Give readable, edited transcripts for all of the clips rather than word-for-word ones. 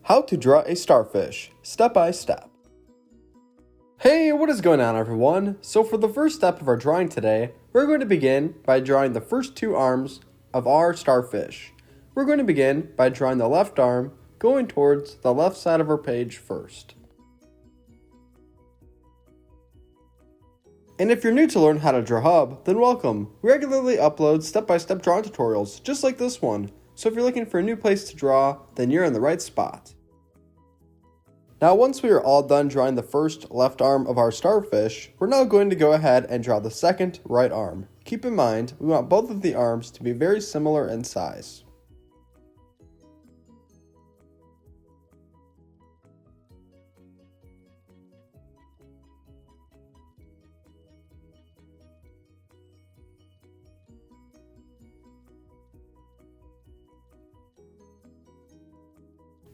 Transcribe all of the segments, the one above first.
How to draw a starfish, step by step. Hey, what is going on everyone? So for the first step of our drawing today, we're going to begin by drawing the first two arms of our starfish. We're going to begin by drawing the left arm going towards the left side of our page first. And if you're new to learn how to draw Hub, then welcome. We regularly upload step-by-step drawing tutorials just like this one. So if you're looking for a new place to draw, then you're in the right spot. Now once we are all done drawing the first left arm of our starfish, we're now going to go ahead and draw the second right arm. Keep in mind, we want both of the arms to be very similar in size.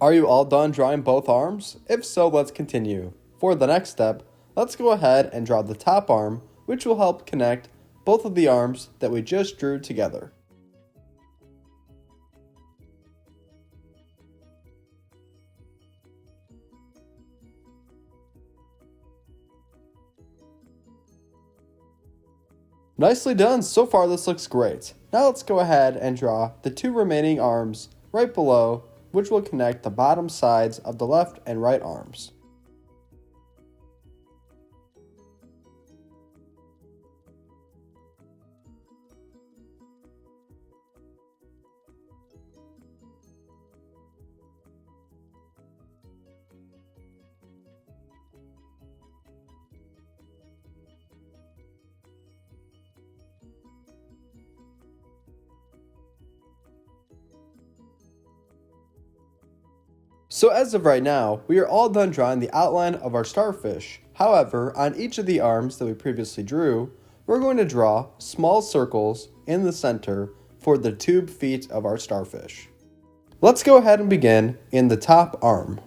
Are you all done drawing both arms? If so, let's continue. For the next step, let's go ahead and draw the top arm, which will help connect both of the arms that we just drew together. Nicely done, so far this looks great. Now let's go ahead and draw the two remaining arms right below, which will connect the bottom sides of the left and right arms. So as of right now, we are all done drawing the outline of our starfish. However, on each of the arms that we previously drew, we're going to draw small circles in the center for the tube feet of our starfish. Let's go ahead and begin in the top arm.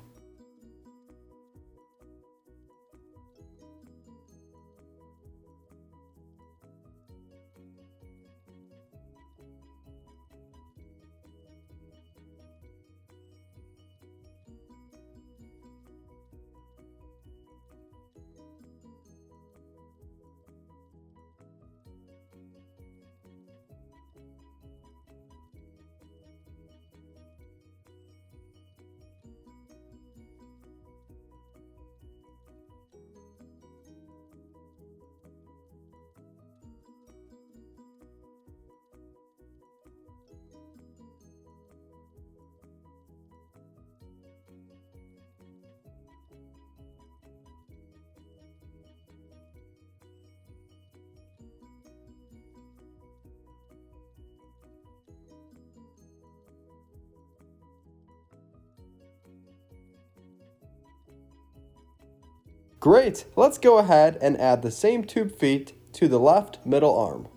Great, let's go ahead and add the same tube feet to the left middle arm.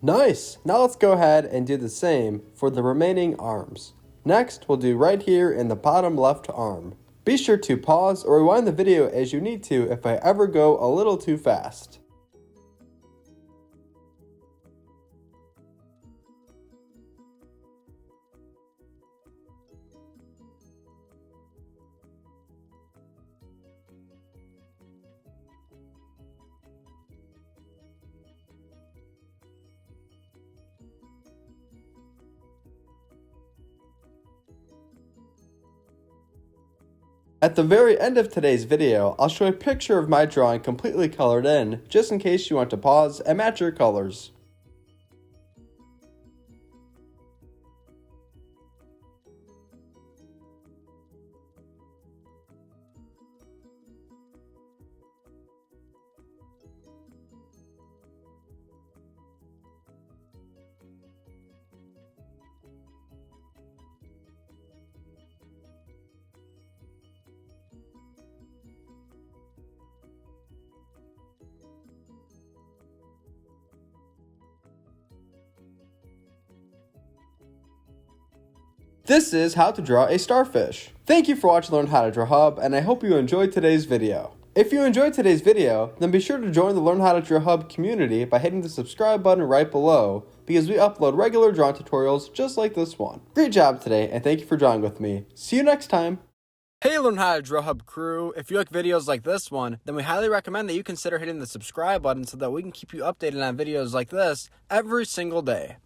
Nice! Now let's go ahead and do the same for the remaining arms. Next, we'll do right here in the bottom left arm. Be sure to pause or rewind the video as you need to if I ever go a little too fast. At the very end of today's video, I'll show a picture of my drawing completely colored in, just in case you want to pause and match your colors. This is how to draw a starfish. Thank you for watching Learn How to Draw Hub, and I hope you enjoyed today's video. If you enjoyed today's video, then be sure to join the Learn How to Draw Hub community by hitting the subscribe button right below, because we upload regular drawing tutorials just like this one. Great job today, and thank you for drawing with me. See you next time. Hey Learn How to Draw Hub crew, if you like videos like this one, then we highly recommend that you consider hitting the subscribe button so that we can keep you updated on videos like this every single day.